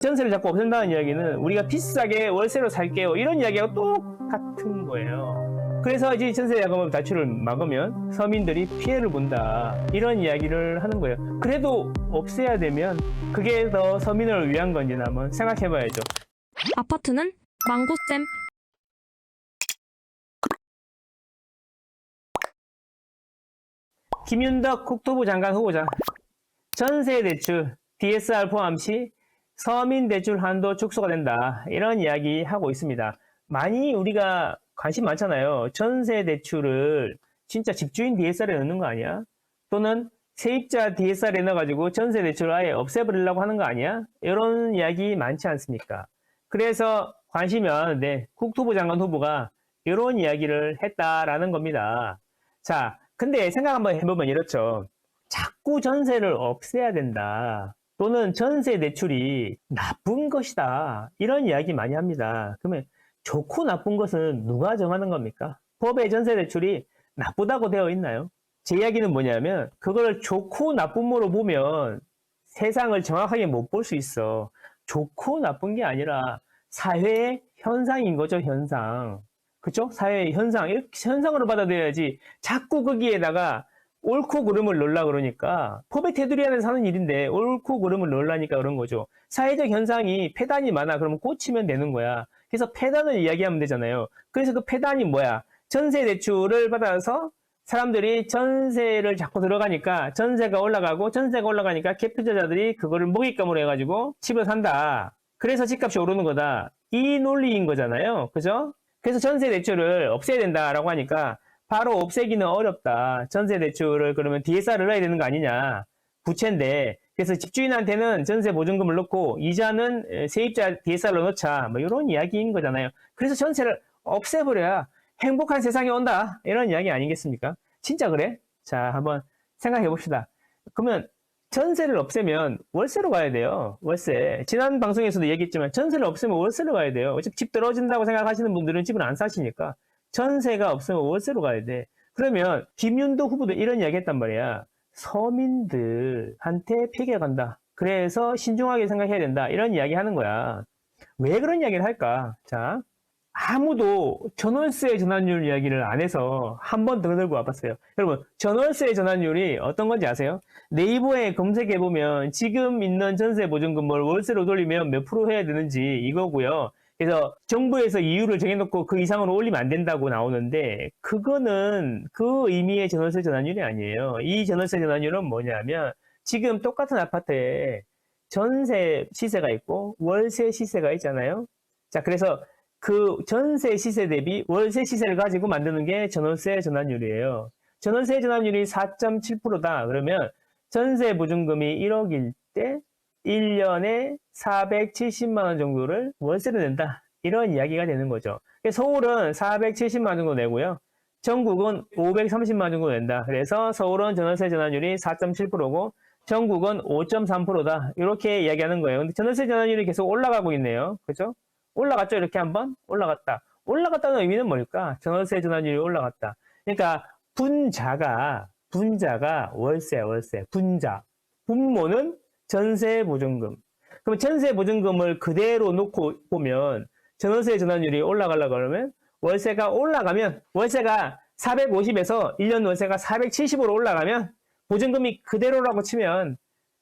전세를 자꾸 없앤다는 이야기는 우리가 비싸게 월세로 살게요 이런 이야기하고 똑같은 거예요. 그래서 이제 전세자금 대출을 막으면 서민들이 피해를 본다 이런 이야기를 하는 거예요. 그래도 없애야 되면 그게 더 서민을 위한 건지 한번 생각해 봐야죠. 아파트는 망고쌤. 김윤덕 국토부 장관 후보자 전세대출 DSR 포함 시 서민대출 한도 축소가 된다 이런 이야기 하고 있습니다. 많이 우리가 관심 많잖아요. 전세대출을 진짜 집주인 DSR에 넣는 거 아니야? 또는 세입자 DSR에 넣어가지고 전세대출을 아예 없애버리려고 하는 거 아니야? 이런 이야기 많지 않습니까? 그래서 관심이 많은데 국토부 장관 후보가 이런 이야기를 했다라는 겁니다. 자, 근데 생각 한번 해보면 이렇죠. 자꾸 전세를 없애야 된다. 또는 전세 대출이 나쁜 것이다. 이런 이야기 많이 합니다. 그러면 좋고 나쁜 것은 누가 정하는 겁니까? 법에 전세 대출이 나쁘다고 되어 있나요? 제 이야기는 뭐냐면 그걸 좋고 나쁨으로 보면 세상을 정확하게 못 볼 수 있어. 좋고 나쁜 게 아니라 사회의 현상인 거죠, 현상. 그쵸? 사회의 현상. 이렇게 현상으로 받아들여야지 자꾸 거기에다가 옳고 그름을 넣으려 그러니까 법의 테두리 안에서 하는 일인데 옳고 그름을 넣으려니까 그런 거죠. 사회적 현상이 폐단이 많아. 그러면 고치면 되는 거야. 그래서 폐단을 이야기하면 되잖아요. 그래서 그 폐단이 뭐야? 전세 대출을 받아서 사람들이 전세를 자꾸 들어가니까 전세가 올라가고 전세가 올라가니까 갭 투자자들이 그거를 먹잇감으로 해가지고 집을 산다. 그래서 집값이 오르는 거다. 이 논리인 거잖아요. 그죠? 그래서 전세 대출을 없애야 된다라고 하니까 바로 없애기는 어렵다. 전세 대출을 그러면 DSR을 넣어야 되는 거 아니냐. 부채인데. 그래서 집주인한테는 전세 보증금을 넣고 이자는 세입자 DSR로 넣자. 뭐 이런 이야기인 거잖아요. 그래서 전세를 없애버려야 행복한 세상이 온다. 이런 이야기 아니겠습니까? 진짜 그래? 자, 한번 생각해 봅시다. 그러면 전세를 없애면 월세로 가야 돼요. 월세. 지난 방송에서도 얘기했지만 전세를 없애면 월세로 가야 돼요. 어차피 집 떨어진다고 생각하시는 분들은 집을 안 사시니까 전세가 없으면 월세로 가야 돼. 그러면 김윤도 후보도 이런 이야기 했단 말이야. 서민들한테 피해가 간다. 그래서 신중하게 생각해야 된다. 이런 이야기 하는 거야. 왜 그런 이야기를 할까? 자, 아무도 전월세 전환율 이야기를 안 해서 한 번 더 들고 와봤어요. 여러분, 전월세 전환율이 어떤 건지 아세요? 네이버에 검색해보면 지금 있는 전세 보증금을 월세로 돌리면 몇 프로 해야 되는지 이거고요. 그래서 정부에서 이유를 정해놓고 그 이상으로 올리면 안 된다고 나오는데 그거는 그 의미의 전월세 전환율이 아니에요. 이 전월세 전환율은 뭐냐면 지금 똑같은 아파트에 전세 시세가 있고 월세 시세가 있잖아요. 자, 그래서 그 전세 시세 대비 월세 시세를 가지고 만드는 게 전월세 전환율이에요. 전월세 전환율이 4.7%다. 그러면 전세 보증금이 1억일 때 1년에 470만 원 정도를 월세로 낸다. 이런 이야기가 되는 거죠. 서울은 470만 원 정도 내고요. 전국은 530만 원 정도 낸다. 그래서 서울은 전월세 전환율이 4.7%고 전국은 5.3%다. 이렇게 이야기하는 거예요. 근데 전월세 전환율이 계속 올라가고 있네요. 그죠? 올라갔죠? 이렇게 한번? 올라갔다. 올라갔다는 의미는 뭘까? 전월세 전환율이 올라갔다. 그러니까 분자가 월세. 분자. 분모는 전세 보증금. 그럼 전세 보증금을 그대로 놓고 보면 전월세 전환율이 올라가려고 그러면 월세가 올라가면 월세가 450에서 1년 월세가 470으로 올라가면 보증금이 그대로라고 치면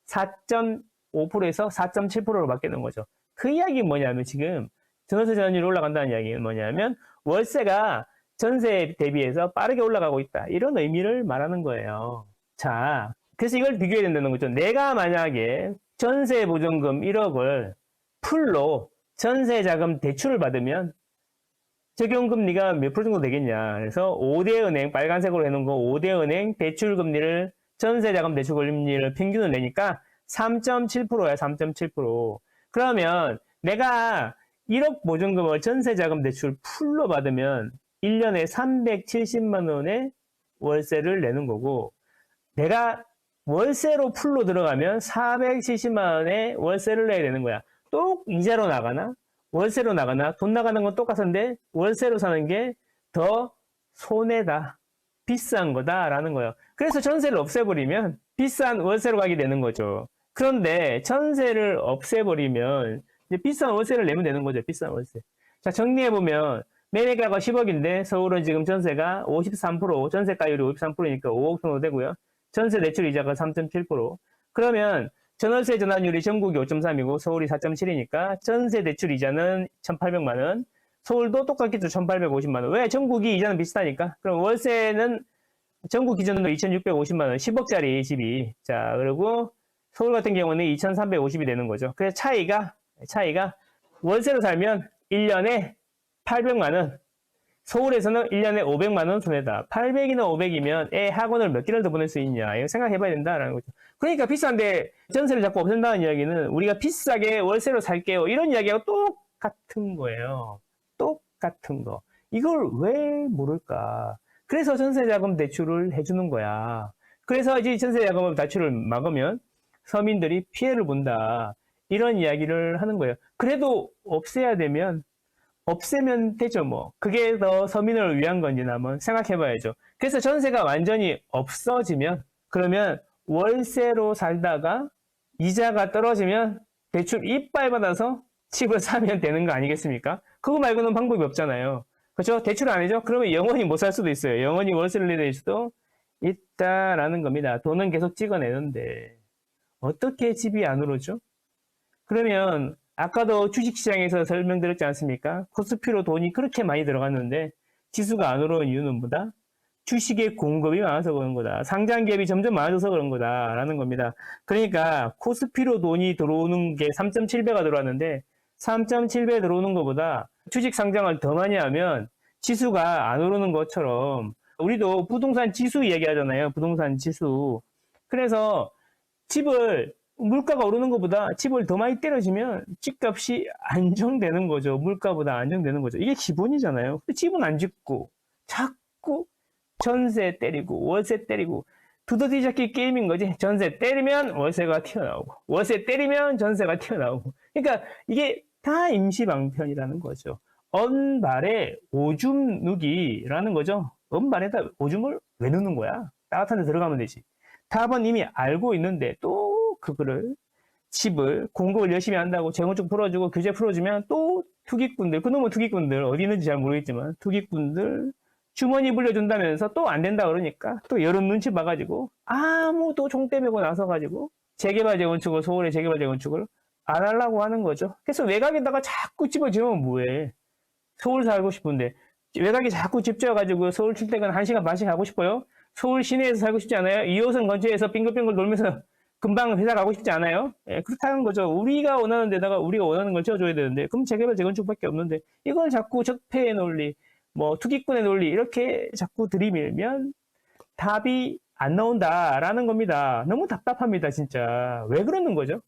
4.5%에서 4.7%로 바뀌는 거죠. 그 이야기는 뭐냐면 지금 전월세 전환율이 올라간다는 이야기는 뭐냐면 월세가 전세 대비해서 빠르게 올라가고 있다. 이런 의미를 말하는 거예요. 자, 그래서 이걸 비교해야 된다는 거죠. 내가 만약에 전세 보증금 1억을 풀로 전세자금 대출을 받으면 적용금리가 몇 프로 정도 되겠냐. 그래서 5대 은행, 빨간색으로 해놓은 거 5대 은행 대출금리를 전세자금 대출금리를 평균을 내니까 3.7%야, 3.7%. 그러면 내가 1억 보증금을 전세자금 대출 풀로 받으면 1년에 370만 원의 월세를 내는 거고 내가 월세로 풀로 들어가면 470만 원의 월세를 내야 되는 거야. 또 이자로 나가나? 월세로 나가나? 돈 나가는 건 똑같은데 월세로 사는 게 더 손해다. 비싼 거다라는 거예요. 그래서 전세를 없애버리면 비싼 월세로 가게 되는 거죠. 그런데 전세를 없애버리면 이제 비싼 월세를 내면 되는 거죠. 비싼 월세. 자, 정리해보면, 매매가가 10억인데, 서울은 지금 전세가 53%, 전세가율이 53%니까 5억 정도 되고요. 전세 대출 이자가 3.7%. 그러면, 전월세 전환율이 전국이 5.3이고, 서울이 4.7이니까, 전세 대출 이자는 1,800만원, 서울도 똑같겠죠. 1,850만원. 왜? 전국이 이자는 비슷하니까. 그럼 월세는 전국 기준으로 2,650만원, 10억짜리 집이. 자, 그리고 서울 같은 경우는 2,350이 되는 거죠. 그래서 차이가 월세로 살면 1년에 800만원, 서울에서는 1년에 500만원 손해다. 800이나 500이면 애 학원을 몇 개를 더 보낼 수 있냐. 이거 생각해봐야 된다라는 거죠. 그러니까 비싼데 전세를 자꾸 없앤다는 이야기는 우리가 비싸게 월세로 살게요. 이런 이야기하고 똑같은 거예요. 똑같은 거. 이걸 왜 모를까? 그래서 전세자금 대출을 해주는 거야. 그래서 이제 전세자금 대출을 막으면 서민들이 피해를 본다. 이런 이야기를 하는 거예요. 그래도 없애야 되면 없애면 되죠, 뭐. 그게 더 서민을 위한 건지나 한번 생각해 봐야죠. 그래서 전세가 완전히 없어지면, 그러면 월세로 살다가 이자가 떨어지면 대출 이빨 받아서 집을 사면 되는 거 아니겠습니까? 그거 말고는 방법이 없잖아요. 그렇죠? 대출 아니죠? 그러면 영원히 못 살 수도 있어요. 영원히 월세를 내릴 수도 있다라는 겁니다. 돈은 계속 찍어내는데 어떻게 집이 안 오르죠? 그러면 아까도 주식시장에서 설명드렸지 않습니까? 코스피로 돈이 그렇게 많이 들어갔는데 지수가 안 오르는 이유는 뭐다? 주식의 공급이 많아서 그런 거다. 상장 기업이 점점 많아져서 그런 거다라는 겁니다. 그러니까 코스피로 돈이 들어오는 게 3.7배가 들어왔는데 3.7배 들어오는 것보다 주식 상장을 더 많이 하면 지수가 안 오르는 것처럼 우리도 부동산 지수 얘기하잖아요. 부동산 지수. 그래서 집을 물가가 오르는 것보다 집을 더 많이 때려주면 집값이 안정되는 거죠. 물가보다 안정되는 거죠. 이게 기본이잖아요. 근데 집은 안 짓고 자꾸 전세 때리고 월세 때리고 두더지 잡기 게임인 거지. 전세 때리면 월세가 튀어나오고 월세 때리면 전세가 튀어나오고. 그러니까 이게 다 임시방편이라는 거죠. 언발에 오줌 누기라는 거죠. 언발에다 오줌을 왜 누는 거야? 따뜻한 데 들어가면 되지. 답은 이미 알고 있는데 또 그거를 집을 공급을 열심히 한다고 재건축 풀어주고 규제 풀어주면 또 투기꾼들, 그놈의 투기꾼들 어디 있는지 잘 모르겠지만 투기꾼들 주머니 불려준다면서 또 안 된다 그러니까 또 여론 눈치 봐가지고 아무도 총대 메고 나서가지고 재개발 재건축을 서울의 재개발 재건축을 안 하려고 하는 거죠. 그래서 외곽에다가 자꾸 집을 지으면 뭐해? 서울 살고 싶은데 외곽에 자꾸 집 지어가지고 서울 출퇴근 1시간 반씩 하고 싶어요? 서울 시내에서 살고 싶지 않아요? 2호선 근처에서 빙글빙글 돌면서 금방 회사 가고 싶지 않아요? 예, 그렇다는 거죠. 우리가 원하는 데다가 우리가 원하는 걸 지어줘야 되는데 그럼 재개발 재건축밖에 없는데 이걸 자꾸 적폐의 논리 뭐 투기꾼의 논리 이렇게 자꾸 들이밀면 답이 안 나온다라는 겁니다. 너무 답답합니다, 진짜. 왜 그러는 거죠?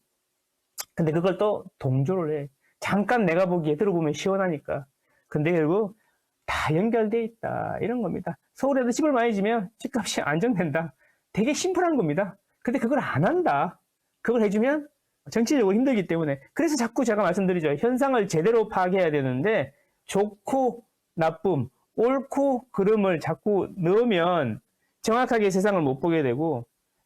근데 그걸 또 동조를 해. 잠깐 내가 보기에 들어보면 시원하니까. 근데 결국 다 연결돼 있다. 이런 겁니다. 서울에도 집을 많이 지면 집값이 안정된다. 되게 심플한 겁니다. 근데 그걸 안 한다. 그걸 해주면 정치적으로 힘들기 때문에. 그래서 자꾸 제가 말씀드리죠. 현상을 제대로 파악해야 되는데 좋고 나쁨, 옳고 그름을 자꾸 넣으면 정확하게 세상을 못 보게 되고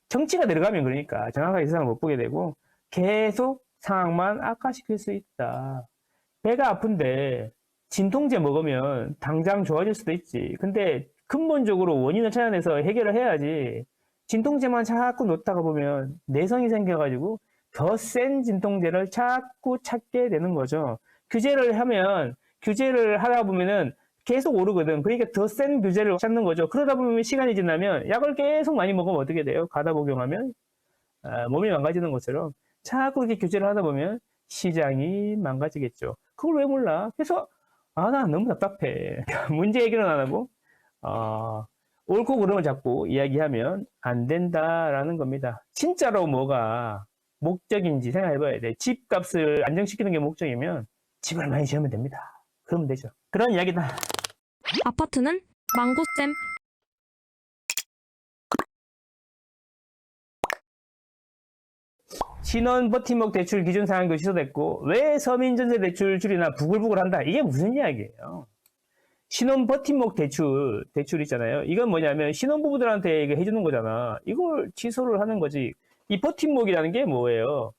정치가 들어가면 그러니까 정확하게 세상을 못 보게 되고 계속 상황만 악화시킬 수 있다. 배가 아픈데 진통제 먹으면 당장 좋아질 수도 있지. 근데 근본적으로 원인을 찾아내서 해결을 해야지. 진통제만 자꾸 놓다가 보면 내성이 생겨가지고 더 센 진통제를 자꾸 찾게 되는 거죠. 규제를 하다 보면은 계속 오르거든. 그러니까 더 센 규제를 찾는 거죠. 그러다 보면 시간이 지나면 약을 계속 많이 먹으면 어떻게 돼요? 가다 복용하면 몸이 망가지는 것처럼 자꾸 이렇게 규제를 하다 보면 시장이 망가지겠죠. 그걸 왜 몰라? 그래서 나 너무 답답해. 문제 해결은 안 하고 옳고 그름을 자꾸 이야기하면 안 된다라는 겁니다. 진짜로 뭐가 목적인지 생각해봐야 돼. 집값을 안정시키는 게 목적이면 집을 많이 지으면 됩니다. 그러면 되죠. 그런 이야기다. 아파트는 망고쌤. 신혼 버팀목 대출 기준 사항도 취소됐고 왜 서민 전세 대출 줄이나 부글부글한다. 이게 무슨 이야기예요? 신혼 버팀목 대출 있잖아요. 이건 뭐냐면 신혼부부들한테 이거 해주는 거잖아. 이걸 취소를 하는 거지. 이 버팀목이라는 게 뭐예요?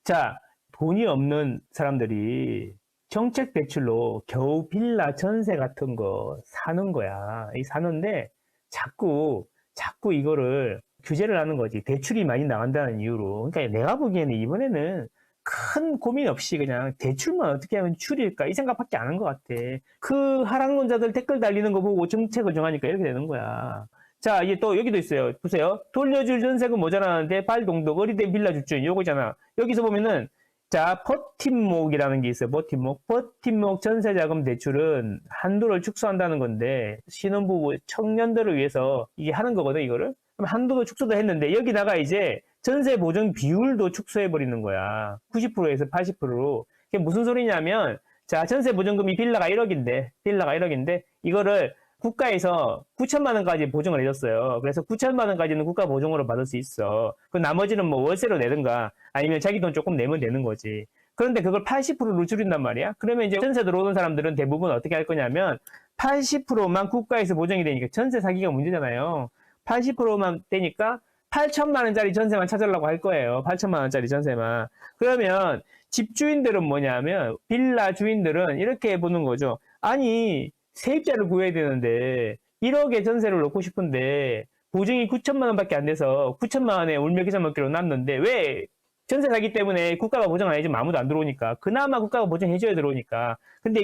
자, 돈이 없는 사람들이 정책 대출로 겨우 빌라 전세 같은 거 사는 거야. 이 사는데 자꾸 이거를 규제를 하는 거지. 대출이 많이 나간다는 이유로. 그러니까 내가 보기에는 이번에는 큰 고민 없이 그냥 대출만 어떻게 하면 줄일까 이 생각밖에 안 한 것 같아. 그 하락론자들 댓글 달리는 거 보고 정책을 정하니까 이렇게 되는 거야. 자, 이게 또 여기도 있어요. 보세요. 돌려줄 전세금 모자라는데 발동독 어리된 빌라 집주인 요거잖아. 여기서 보면은 자, 버팀목이라는 게 있어요. 버팀목. 버팀목 전세자금 대출은 한도를 축소한다는 건데 신혼부부 청년들을 위해서 이게 하는 거거든, 이거를. 그럼 한도도 축소도 했는데 여기다가 이제 전세 보증 비율도 축소해 버리는 거야. 90%에서 80%로. 이게 무슨 소리냐면 자, 전세 보증금이 빌라가 1억인데 이거를 국가에서 9천만 원까지 보증을 해줬어요. 그래서 9천만 원까지는 국가 보증으로 받을 수 있어. 그 나머지는 뭐 월세로 내든가 아니면 자기 돈 조금 내면 되는 거지. 그런데 그걸 80%로 줄인단 말이야. 그러면 이제 전세 들어오는 사람들은 대부분 어떻게 할 거냐면 80%만 국가에서 보증이 되니까 전세 사기가 문제잖아요. 80%만 되니까 8천만 원짜리 전세만 찾으려고 할 거예요. 8천만 원짜리 전세만. 그러면 집주인들은 뭐냐면 빌라 주인들은 이렇게 보는 거죠. 아니 세입자를 구해야 되는데 1억의 전세를 넣고 싶은데 보증이 9천만 원밖에 안 돼서 9천만 원에 울며 겨자 먹기로 남는데 왜 전세 사기 때문에 국가가 보증 안 해주면 아무도 안 들어오니까 그나마 국가가 보증해줘야 들어오니까 근데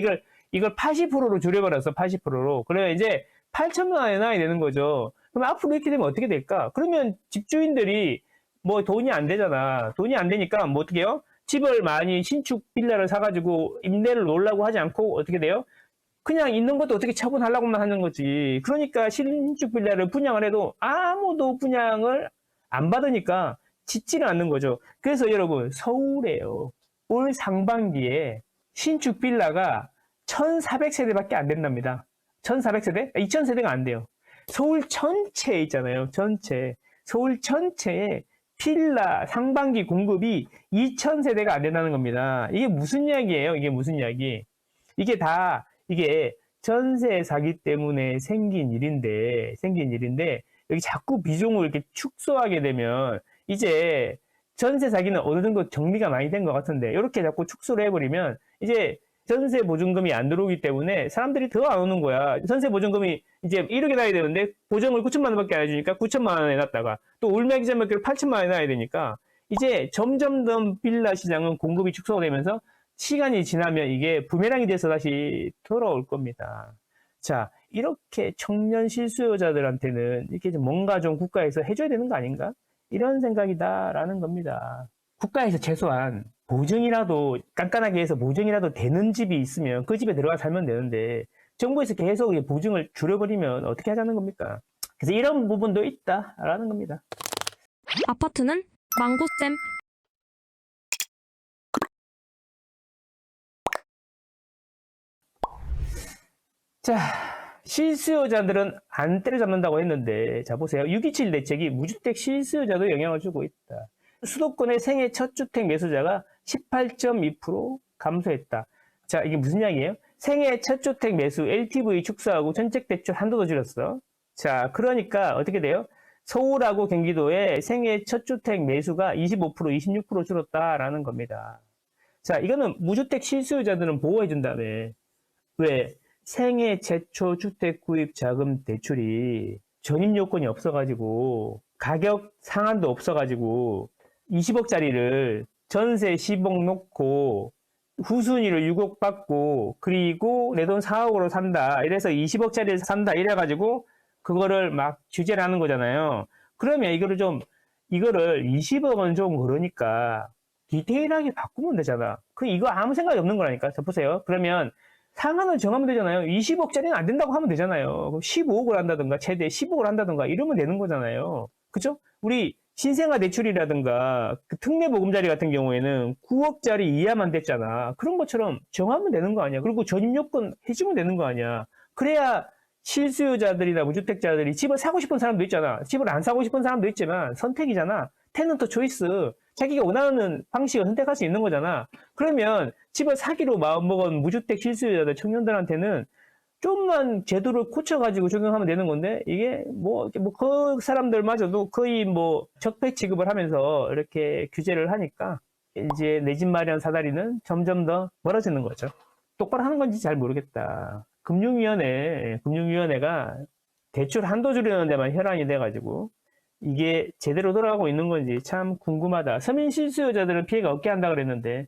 이걸 80%로 줄여버렸어 80%로 그러면 이제 8천만 원에 나야 되는 거죠. 그럼 앞으로 이렇게 되면 어떻게 될까? 그러면 집주인들이 뭐 돈이 안 되잖아. 돈이 안 되니까 뭐 어떻게 해요? 집을 많이 신축 빌라를 사가지고 임대를 놓으려고 하지 않고 어떻게 돼요? 그냥 있는 것도 어떻게 처분하려고만 하는 거지. 그러니까 신축 빌라를 분양을 해도 아무도 분양을 안 받으니까 짓지는 않는 거죠. 그래서 여러분 서울에요. 올 상반기에 신축 빌라가 1,400세대밖에 안 된답니다. 1,400세대? 2,000세대가 안 돼요. 서울 전체에 있잖아요. 전체. 서울 전체에 빌라 상반기 공급이 2,000세대가 안 된다는 겁니다. 이게 무슨 이야기예요? 이게 무슨 이야기? 이게 전세 사기 때문에 생긴 일인데 여기 자꾸 비중을 이렇게 축소하게 되면 이제 전세 사기는 어느 정도 정리가 많이 된 것 같은데 이렇게 자꾸 축소를 해버리면 이제 전세 보증금이 안 들어오기 때문에 사람들이 더 안 오는 거야. 전세 보증금이 이제 1억에 나야 되는데 보증을 9천만 원밖에 안 해주니까 9천만 원에 놨다가 또 울매기자 몇개를 8천만 원에 놔야 되니까 이제 점점 더 빌라 시장은 공급이 축소가 되면서 시간이 지나면 이게 부메랑이 돼서 다시 돌아올 겁니다. 자, 이렇게 청년 실수요자들한테는 이렇게 좀 뭔가 좀 국가에서 해줘야 되는 거 아닌가? 이런 생각이다라는 겁니다. 국가에서 최소한 보증이라도 깐깐하게 해서 보증이라도 되는 집이 있으면 그 집에 들어가 살면 되는데 정부에서 계속 보증을 줄여버리면 어떻게 하자는 겁니까? 그래서 이런 부분도 있다라는 겁니다. 아파트는 망고쌤. 자, 실수요자들은 안 때려잡는다고 했는데 자 보세요. 6.27 대책이 무주택 실수요자도 영향을 주고 있다. 수도권의 생애 첫 주택 매수자가 18.2% 감소했다. 자, 이게 무슨 이야기예요? 생애 첫 주택 매수 LTV 축소하고 전책 대출 한도도 줄였어. 자, 그러니까 어떻게 돼요? 서울하고 경기도의 생애 첫 주택 매수가 25%, 26% 줄었다라는 겁니다. 자, 이거는 무주택 실수요자들은 보호해준다며. 왜? 생애 최초 주택 구입 자금 대출이 전입 요건이 없어가지고 가격 상한도 없어가지고 20억짜리를 전세 10억 놓고 후순위를 6억 받고 그리고 내 돈 4억으로 산다 이래서 20억짜리를 산다 이래가지고 그거를 막 규제를 하는 거잖아요. 그러면 이거를 20억은 좀 그러니까 디테일하게 바꾸면 되잖아. 이거 아무 생각이 없는 거라니까. 자, 보세요. 그러면 상한을 정하면 되잖아요. 20억짜리는 안 된다고 하면 되잖아요. 15억을 한다든가 최대 10억을 한다든가 이러면 되는 거잖아요. 그죠? 우리 신생아 대출이라든가 그 특례보금자리 같은 경우에는 9억짜리 이하만 됐잖아. 그런 것처럼 정하면 되는 거 아니야. 그리고 전입요건 해주면 되는 거 아니야. 그래야 실수요자들이나 무주택자들이 집을 사고 싶은 사람도 있잖아. 집을 안 사고 싶은 사람도 있지만 선택이잖아. 테넌트 초이스. 자기가 원하는 방식을 선택할 수 있는 거잖아. 그러면 집을 사기로 마음먹은 무주택 실수요자들 청년들한테는 좀만 제도를 고쳐가지고 적용하면 되는 건데 이게 그 사람들마저도 거의 적폐 취급을 하면서 이렇게 규제를 하니까 이제 내 집 마련 사다리는 점점 더 멀어지는 거죠. 똑바로 하는 건지 잘 모르겠다. 금융위원회가 대출 한도 줄이는 데만 혈안이 돼가지고 이게 제대로 돌아가고 있는 건지 참 궁금하다. 서민 실수요자들은 피해가 없게 한다 그랬는데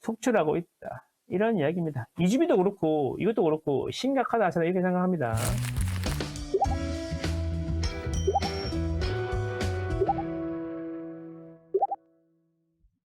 속출하고 있다. 이런 이야기입니다. 이주비도 그렇고 이것도 그렇고 심각하다 저는 이렇게 생각합니다.